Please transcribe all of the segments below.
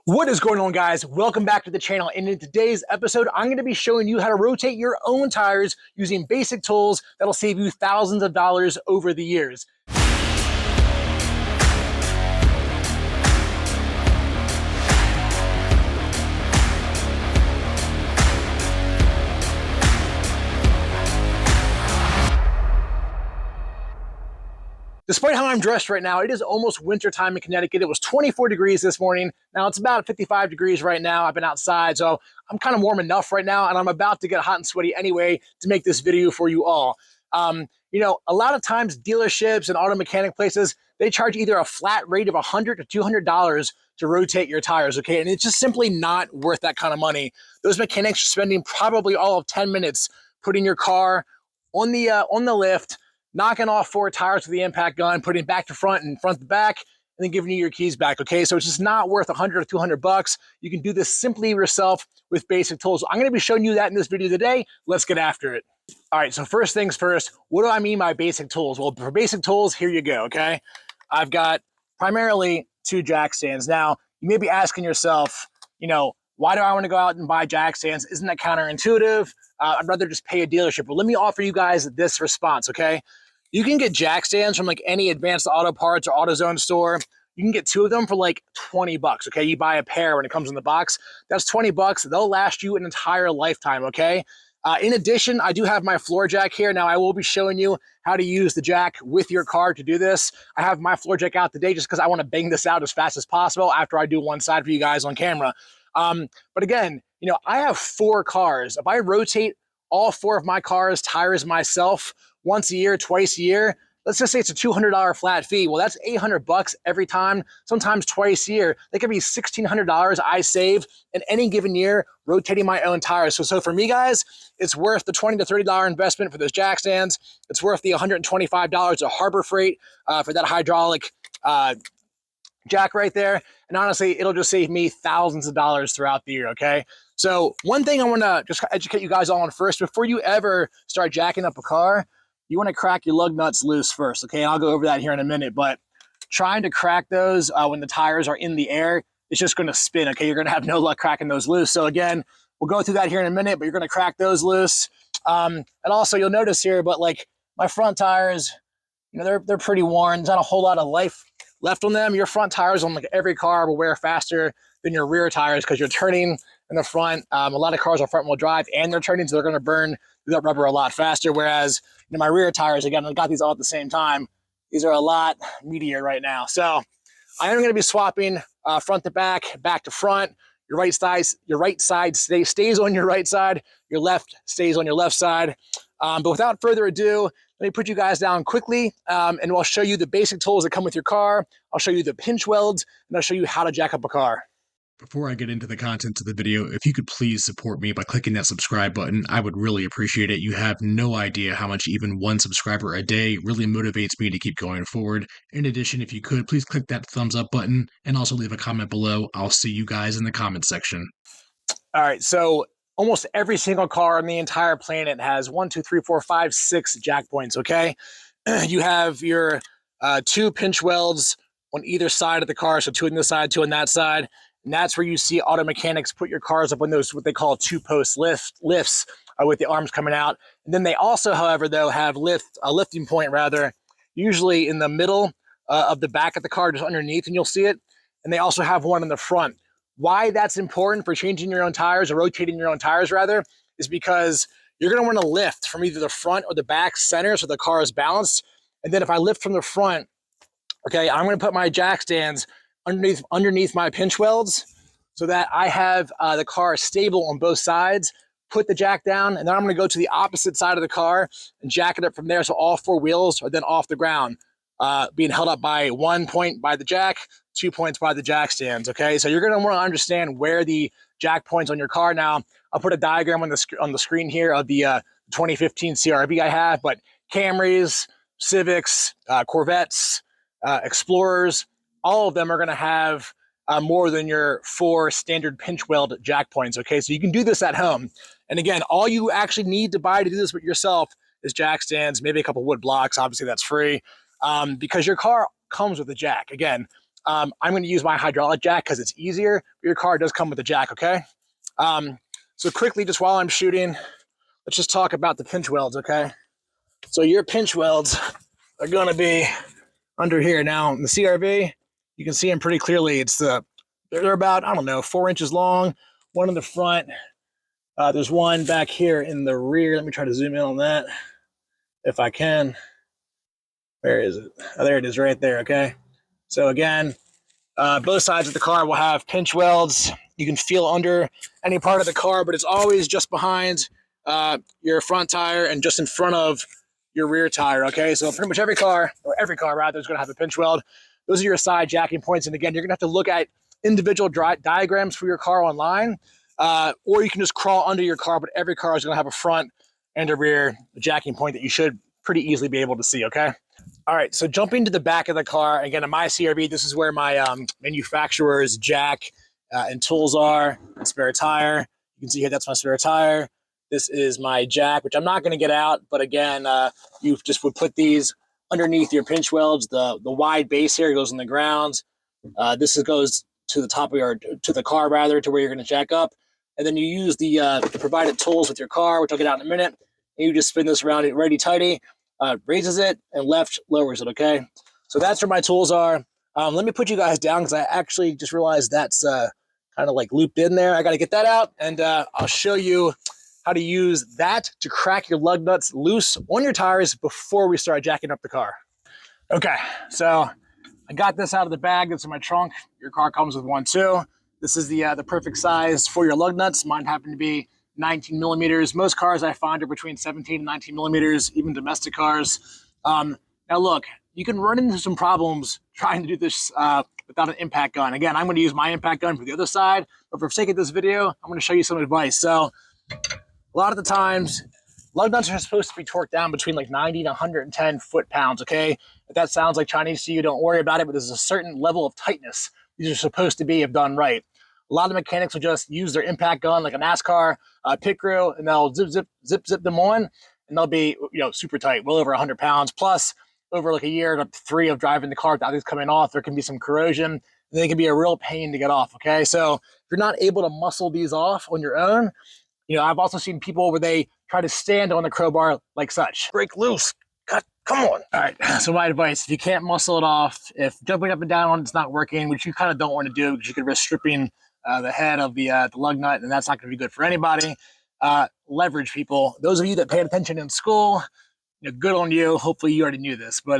What is going on, guys? Welcome back to the channel. And in today's episode, I'm going to be showing you how to rotate your own tires using basic tools that'll save you thousands of dollars over the years. Despite how I'm dressed right now, it is almost winter time in Connecticut. It was 24 degrees this morning. Now it's about 55 degrees right now. I've been outside, so I'm kind of warm enough right now, and I'm about to get hot and sweaty anyway to make this video for you all. A lot of times dealerships and auto mechanic places, they charge either a flat rate of $100 to $200 to rotate your tires, okay? And it's just simply not worth that kind of money. Those mechanics are spending probably all of 10 minutes putting your car on the lift, knocking off 4 tires with the impact gun, putting it back to front and front to back, and then giving you your keys back, okay? So it's just not worth $100 or $200. You can do this simply yourself with basic tools. So I'm gonna be showing you that in this video today. Let's get after it. All right, so first things first, what do I mean by basic tools? Well, for basic tools, here you go, okay? I've got primarily 2 jack stands. Now, you may be asking yourself, why do I wanna go out and buy jack stands? Isn't that counterintuitive? I'd rather just pay a dealership. But let me offer you guys this response, okay? You can get jack stands from like any Advanced Auto Parts or AutoZone store. You can get 2 of them for like $20, okay? You buy a pair when it comes in the box. That's $20. They'll last you an entire lifetime, okay? In addition, I do have my floor jack here. Now, I will be showing you how to use the jack with your car to do this. I have my floor jack out today just because I want to bang this out as fast as possible after I do one side for you guys on camera. But again, I have 4 cars. If I rotate all 4 of my cars' tires myself once a year, twice a year, let's just say it's a $200 flat fee. Well, that's $800 every time, sometimes twice a year. That could be $1,600 I save in any given year rotating my own tires. So for me, guys, it's worth the $20 to $30 investment for those jack stands. It's worth the $125 of Harbor Freight for that hydraulic jack right there. And honestly, it'll just save me thousands of dollars throughout the year, okay? So one thing I want to just educate you guys on first, before you ever start jacking up a car, you want to crack your lug nuts loose first, okay? And I'll go over that here in a minute, but trying to crack those when the tires are in the air, it's just going to spin, okay? You're going to have no luck cracking those loose. So again, we'll go through that here in a minute, but you're going to crack those loose. And also you'll notice here, but like my front tires, they're pretty worn. There's not a whole lot of life left on them. Your front tires on like every car will wear faster than your rear tires because you're turning in the front. A lot of cars are front wheel drive and they're turning, so they're going to burn that rubber a lot faster. Whereas my rear tires, again, I got these all at the same time. These are a lot meatier right now. So I am going to be swapping front to back to front. Your right side stays on your right side. Your left stays on your left side. But without further ado, let me put you guys down quickly, and I'll show you the basic tools that come with your car. I'll show you the pinch welds, and I'll show you how to jack up a car. Before I get into the content of the video, if you could please support me by clicking that subscribe button, I would really appreciate it. You have no idea how much even 1 subscriber a day really motivates me to keep going forward. In addition, if you could, please click that thumbs up button and also leave a comment below. I'll see you guys in the comment section. All right, so almost every single car on the entire planet has 1, 2, 3, 4, 5, 6 jack points, okay? You have your 2 pinch welds on either side of the car, so 2 on this side, 2 on that side. And that's where you see auto mechanics put your cars up on those, what they call 2-post lifts with the arms coming out. And then they also, however, though, have a lifting point rather, usually in the middle of the back of the car, just underneath, and you'll see it. And they also have one in the front. Why that's important for changing your own tires or rotating your own tires rather, is because you're going to want to lift from either the front or the back center so the car is balanced. And then if I lift from the front, okay, I'm going to put my jack stands underneath my pinch welds so that I have the car stable on both sides, put the jack down, and then I'm going to go to the opposite side of the car and jack it up from there so all 4 wheels are then off the ground, being held up by 1 point by the jack, 2 points by the jack stands, okay? So you're going to want to understand where the jack points on your car. Now, I'll put a diagram on the screen here of the 2015 CRV I have, but Camrys, Civics, Corvettes, Explorers, all of them are going to have more than your 4 standard pinch weld jack points, okay? So you can do this at home. And again, all you actually need to buy to do this with yourself is jack stands, maybe a couple wood blocks. Obviously, that's free because your car comes with a jack. Again, I'm going to use my hydraulic jack because it's easier. Your car does come with a jack, okay? So quickly, just while I'm shooting, let's just talk about the pinch welds, okay? So your pinch welds are going to be under here. Now, in the CRV, you can see them pretty clearly. They're about, I don't know, 4 inches long, one in the front. There's one back here in the rear. Let me try to zoom in on that if I can. Where is it? Oh, there it is right there, okay? So again, both sides of the car will have pinch welds. You can feel under any part of the car, but it's always just behind your front tire and just in front of your rear tire, okay? So pretty much every car rather, is going to have a pinch weld. Those are your side jacking points. And again, you're going to have to look at individual diagrams for your car online, or you can just crawl under your car, but every car is going to have a front and a rear jacking point that you should pretty easily be able to see, okay? All right, so jumping to the back of the car, again, in my CRV, this is where my manufacturer's jack and tools are, and spare tire. You can see here, that's my spare tire. This is my jack, which I'm not going to get out, but again, you just would put these underneath your pinch welds. The wide base here goes on the ground. This goes to the top of to the car rather, to where you're going to jack up. And then you use the provided tools with your car, which I'll get out in a minute. And you just spin this around, righty-tighty, raises it, and left lowers it, okay? So that's where my tools are. Let me put you guys down because I actually just realized that's kind of like looped in there. I got to get that out, and I'll show you how to use that to crack your lug nuts loose on your tires before we start jacking up the car. Okay, so I got this out of the bag. It's in my trunk. Your car comes with one too. This is the perfect size for your lug nuts. Mine happen to be 19 millimeters. Most cars I find are between 17 and 19 millimeters, even domestic cars. Now look, you can run into some problems trying to do this without an impact gun. Again, I'm going to use my impact gun for the other side, but for the sake of this video, I'm going to show you some advice. So a lot of the times, lug nuts are supposed to be torqued down between like 90 to 110 foot-pounds, okay? If that sounds like Chinese to you, don't worry about it, but there's a certain level of tightness these are supposed to be if done right. A lot of mechanics will just use their impact gun like a NASCAR pit crew, and they'll zip them on, and they'll be super tight, well over 100 pounds. Plus, over like a year to 3 of driving the car without these coming off, there can be some corrosion, and they can be a real pain to get off, okay? So if you're not able to muscle these off on your own, I've also seen people where they try to stand on the crowbar like such. Break loose. God, come on. All right, so my advice, if you can't muscle it off, if jumping up and down on it's not working, which you kind of don't want to do because you could risk stripping the head of the lug nut, and that's not going to be good for anybody. Leverage, people. Those of you that paid attention in school, good on you. Hopefully you already knew this. But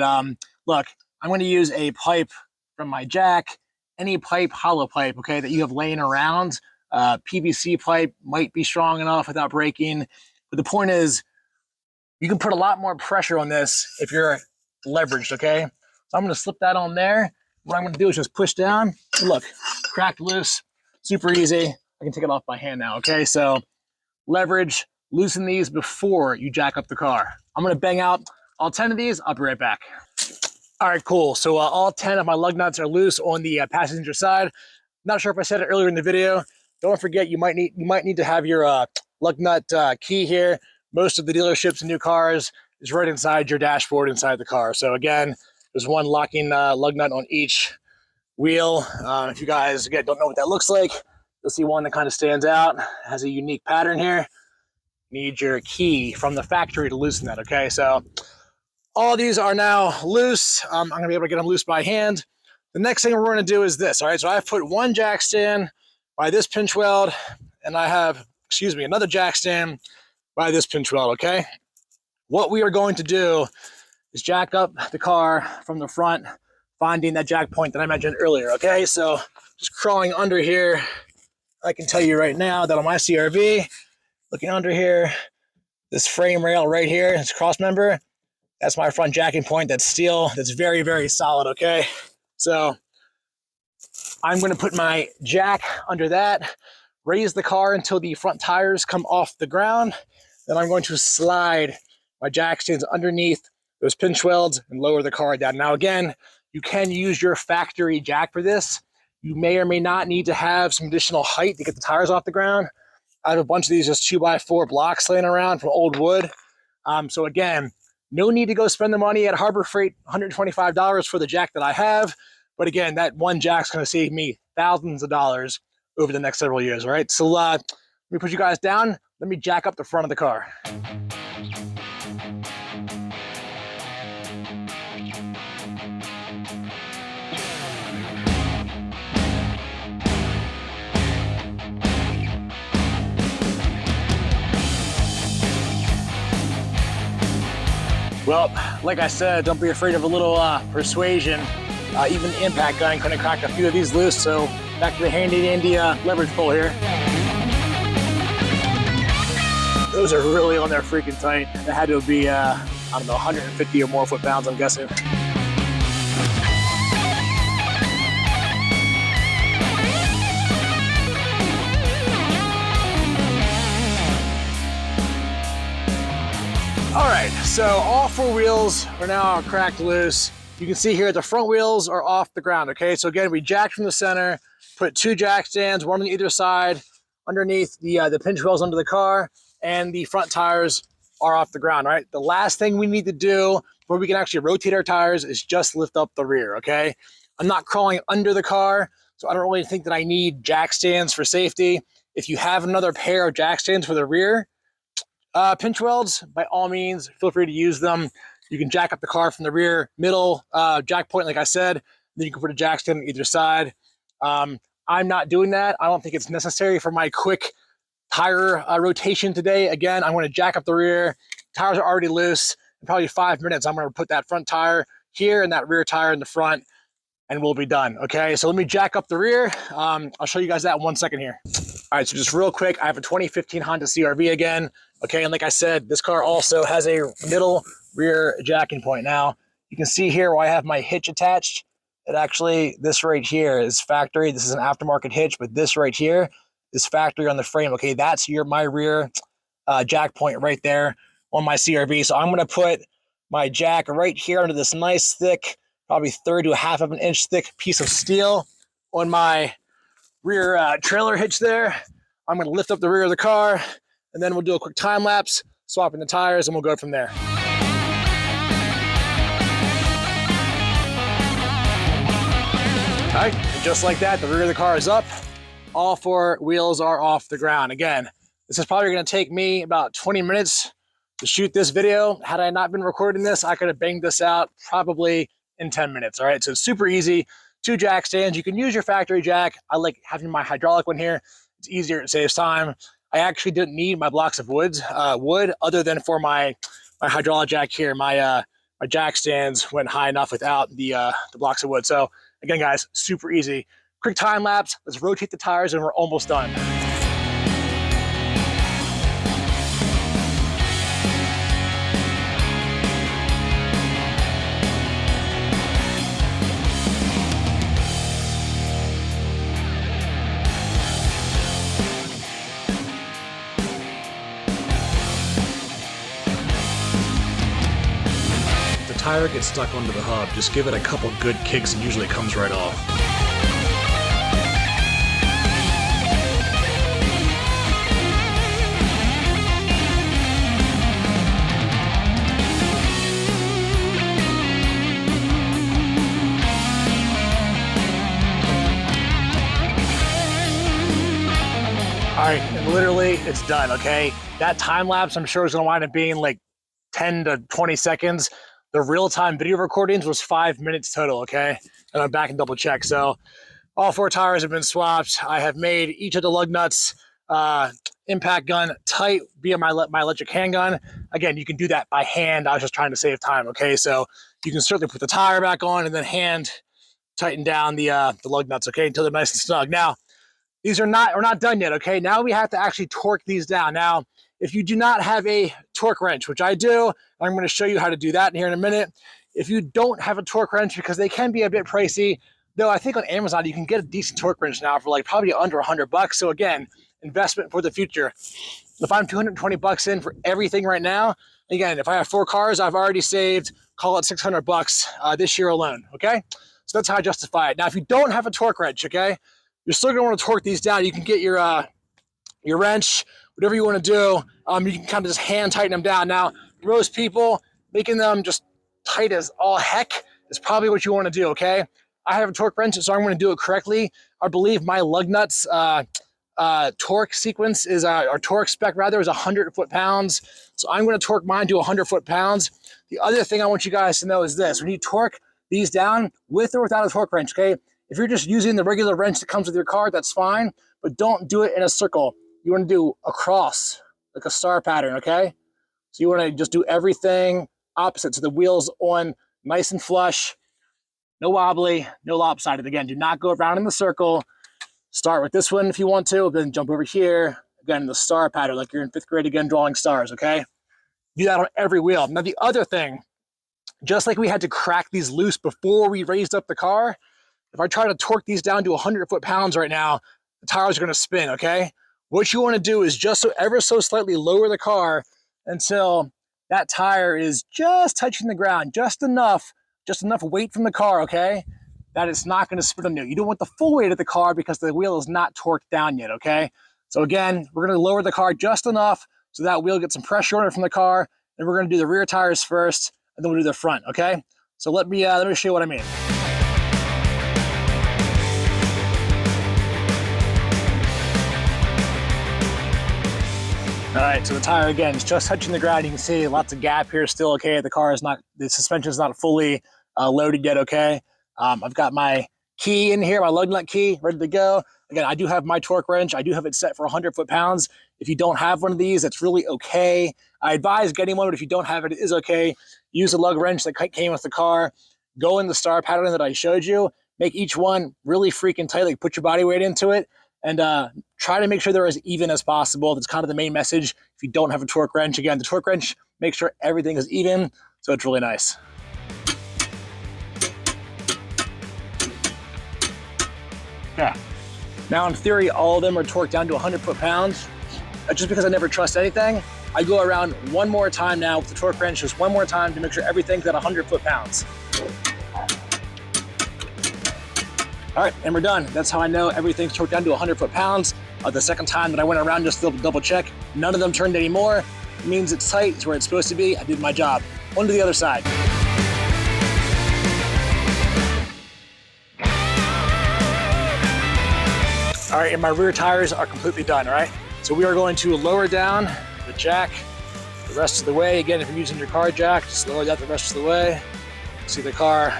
look, I'm going to use a pipe from my jack, any pipe, hollow pipe, okay, that you have laying around. PVC pipe might be strong enough without breaking. But the point is, you can put a lot more pressure on this if you're leveraged, okay? So I'm going to slip that on there. What I'm going to do is just push down. Look, cracked loose. Super easy. I can take it off by hand now, okay? So leverage, loosen these before you jack up the car. I'm going to bang out all 10 of these. I'll be right back. All right, cool. So all 10 of my lug nuts are loose on the passenger side. Not sure if I said it earlier in the video. Don't forget, you might need to have your lug nut key here. Most of the dealerships and new cars is right inside your dashboard inside the car. So again, there's one locking lug nut on each wheel. If you guys, again, don't know what that looks like, you'll see one that kind of stands out, has a unique pattern here. Need your key from the factory to loosen that, okay? So all these are now loose. I'm going to be able to get them loose by hand. The next thing we're going to do is this, all right? So I've put one jack stand by this pinch weld, and I have, another jack stand by this pinch weld, okay? What we are going to do is jack up the car from the front, finding that jack point that I mentioned earlier, okay? So just crawling under here, I can tell you right now that on my CRV, looking under here, this frame rail right here, this cross member, that's my front jacking point. That's steel. That's very, very solid, okay? So I'm going to put my jack under that, raise the car until the front tires come off the ground. Then I'm going to slide my jack stands underneath those pinch welds and lower the car down. Now, again, you can use your factory jack for this. You may or may not need to have some additional height to get the tires off the ground. I have a bunch of these just 2x4 blocks laying around from old wood. So again, no need to go spend the money at Harbor Freight, $125 for the jack that I have. But again, that one jack's going to save me thousands of dollars over the next several years. All right, so let me put you guys down. Let me jack up the front of the car. Well, like I said, don't be afraid of a little persuasion. Even the impact gun couldn't crack a few of these loose, so back to the handy dandy leverage pull here. Those are really on there freaking tight. It had to be, I don't know, 150 or more foot-pounds, I'm guessing. All right, so all four wheels are now cracked loose. You can see here the front wheels are off the ground, okay? So again, we jacked from the center, put two jack stands, one on either side, underneath the pinch wheels under the car, and the front tires are off the ground, right? The last thing we need to do before we can actually rotate our tires is just lift up the rear, okay? I'm not crawling under the car, so I don't really think that I need jack stands for safety. If you have another pair of jack stands for the rear, pinch welds, by all means, feel free to use them. You can jack up the car from the rear, middle, jack point, like I said. Then you can put a jack stand on either side. I'm not doing that. I don't think it's necessary for my quick tire rotation today. Again, I'm going to jack up the rear. Tires are already loose. In probably 5 minutes, I'm going to put that front tire here and that rear tire in the front, and we'll be done, okay? So let me jack up the rear. I'll show you guys that in 1 second here. All right, so just real quick, I have a 2015 Honda CR-V again, okay? And like I said, this car also has a middle rear jacking point. Now, you can see here where I have my hitch attached. It actually, this right here is factory. This is an aftermarket hitch, but this right here is factory on the frame, okay? That's my rear jack point right there on my CR-V. So I'm gonna put my jack right here under this nice thick, probably 1/3 to 1/2 of an inch thick piece of steel on my rear trailer hitch there. I'm gonna lift up the rear of the car, and then we'll do a quick time lapse, swapping the tires, and we'll go from there. All right, and just like that, the rear of the car is up. All four wheels are off the ground. Again, this is probably gonna take me about 20 minutes to shoot this video. Had I not been recording this, I could have banged this out probably in 10 minutes, all right? So it's super easy. Two jack stands. You can use your factory jack. I like having my hydraulic one here. It's easier, it saves time. I actually didn't need my blocks of wood other than for my hydraulic jack here. My jack stands went high enough without the blocks of wood. So again, guys, super easy. Quick time lapse. Let's rotate the tires and we're almost done. Tire gets stuck onto the hub, just give it a couple good kicks and usually it comes right off. All right, and literally it's done, okay? That time lapse I'm sure is gonna wind up being like 10 to 20 seconds. The real-time video recordings was 5 minutes total, okay? And I'm back and double check. So all four tires have been swapped. I have made each of the lug nuts impact gun tight via my electric handgun. Again, you can do that by hand. I was just trying to save time, okay? So you can certainly put the tire back on and then hand tighten down the lug nuts, okay, until they're nice and snug. Now, we're not done yet, okay? Now we have to actually torque these down. Now, if you do not have a torque wrench, which I do, I'm going to show you how to do that here in a minute. If you don't have a torque wrench, because they can be a bit pricey, though I think on Amazon you can get a decent torque wrench now for like probably under $100. So again, investment for the future. If I'm 220 bucks in for everything right now, again, if I have 4 cars, I've already saved, call it 600 bucks this year alone, okay? So that's how I justify it. Now, if you don't have a torque wrench, okay, you're still gonna want to torque these down. You can get your wrench, whatever you want to do. You can kind of just hand tighten them down. Now, for most people, making them just tight as all heck is probably what you want to do, okay? I have a torque wrench, so I'm going to do it correctly. I believe my lug nuts torque sequence is, or torque spec rather, is 100 foot-pounds. So I'm going to torque mine to 100 foot-pounds. The other thing I want you guys to know is this: when you torque these down with or without a torque wrench, okay? If you're just using the regular wrench that comes with your car, that's fine, but don't do it in a circle. You want to do a cross, like a star pattern, okay? So you want to just do everything opposite. So the wheel's on nice and flush, no wobbly, no lopsided. Again, do not go around in the circle. Start with this one if you want to, then jump over here. Again, the star pattern, like you're in 5th grade again, drawing stars, okay? Do that on every wheel. Now, the other thing, just like we had to crack these loose before we raised up the car, if I try to torque these down to 100 foot-pounds right now, the tires are going to spin, okay? What you want to do is just so ever so slightly lower the car until that tire is just touching the ground, just enough weight from the car, okay, that it's not going to spin on you. You don't want the full weight of the car because the wheel is not torqued down yet, okay? So again, we're going to lower the car just enough so that wheel gets some pressure on it from the car, and we're going to do the rear tires first, and then we'll do the front, okay? So let me show you what I mean. All right, so the tire again is just touching the ground. You can see lots of gap here still, okay? The suspension is not fully loaded yet, okay? I've got my key in here, my lug nut key, ready to go. Again, I do have my torque wrench. I do have it set for 100 foot-pounds. If you don't have one of these, that's really okay. I advise getting one, but if you don't have it, it is okay. Use the lug wrench that came with the car. Go in the star pattern that I showed you. Make each one really freaking tight, like put your body weight into it, and try to make sure they're as even as possible. That's kind of the main message. If you don't have a torque wrench, again, the torque wrench makes sure everything is even, so it's really nice. Yeah. Now, in theory, all of them are torqued down to 100 foot-pounds. Just because I never trust anything, I go around one more time now with the torque wrench, just one more time to make sure everything's at 100 foot-pounds. All right, and we're done. That's how I know everything's torqued down to 100 foot-pounds. The second time that I went around just to double check, none of them turned any more. It means it's tight, it's where it's supposed to be. I did my job. On to the other side. All right, and my rear tires are completely done, all right? So we are going to lower down the jack the rest of the way. Again, if you're using your car jack, just lower that the rest of the way. See the car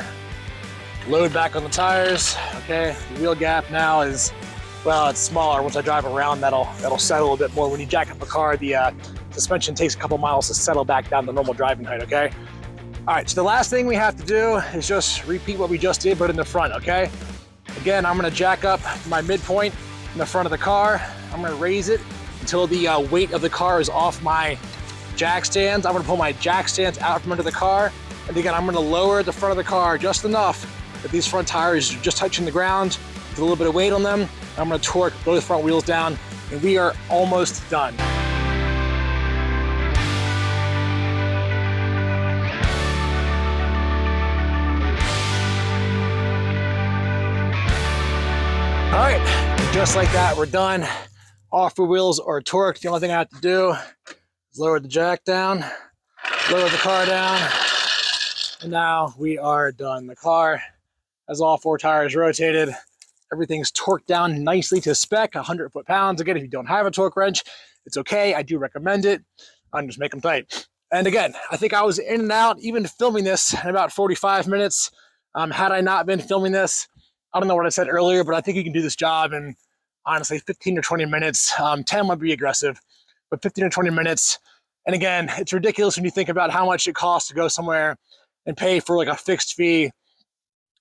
load back on the tires, okay? The wheel gap now is, well, it's smaller. Once I drive around, that'll settle a bit more. When you jack up a car, the suspension takes a couple miles to settle back down to normal driving height, okay? All right, so the last thing we have to do is just repeat what we just did, but in the front, okay? Again, I'm gonna jack up my midpoint in the front of the car. I'm gonna raise it until the weight of the car is off my jack stands. I'm gonna pull my jack stands out from under the car. And again, I'm gonna lower the front of the car just enough that these front tires are just touching the ground with a little bit of weight on them. I'm gonna torque both front wheels down, and we are almost done. All right, just like that, we're done. All four wheels are torqued. The only thing I have to do is lower the jack down, lower the car down, and now we are done. The car has all four tires rotated. Everything's torqued down nicely to spec, 100 foot-pounds. Again, if you don't have a torque wrench, it's okay. I do recommend it. I'm just make them tight. And again, I think I was in and out, even filming this in about 45 minutes. Had I not been filming this, I don't know what I said earlier, but I think you can do this job in, honestly, 15 or 20 minutes. 10 might be aggressive, but 15 or 20 minutes. And again, it's ridiculous when you think about how much it costs to go somewhere and pay for like a fixed fee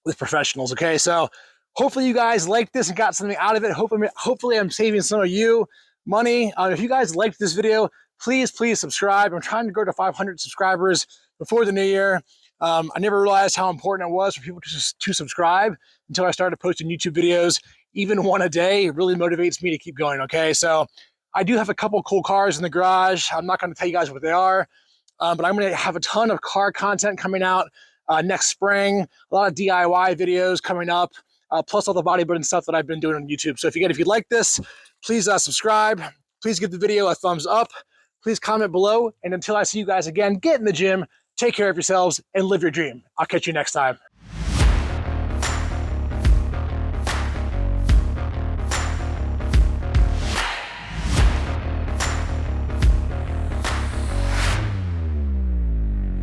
with professionals, okay? So hopefully you guys liked this and got something out of it. Hopefully I'm saving some of you money. If you guys liked this video, please subscribe. I'm trying to go to 500 subscribers before the new year. I never realized how important it was for people to subscribe until I started posting YouTube videos. Even one a day really motivates me to keep going, okay? So I do have a couple cool cars in the garage. I'm not gonna tell you guys what they are, but I'm gonna have a ton of car content coming out next spring. A lot of DIY videos coming up, plus all the bodybuilding stuff that I've been doing on YouTube. So if you like this, please subscribe. Please give the video a thumbs up. Please comment below. And until I see you guys again, get in the gym, take care of yourselves, and live your dream. I'll catch you next time.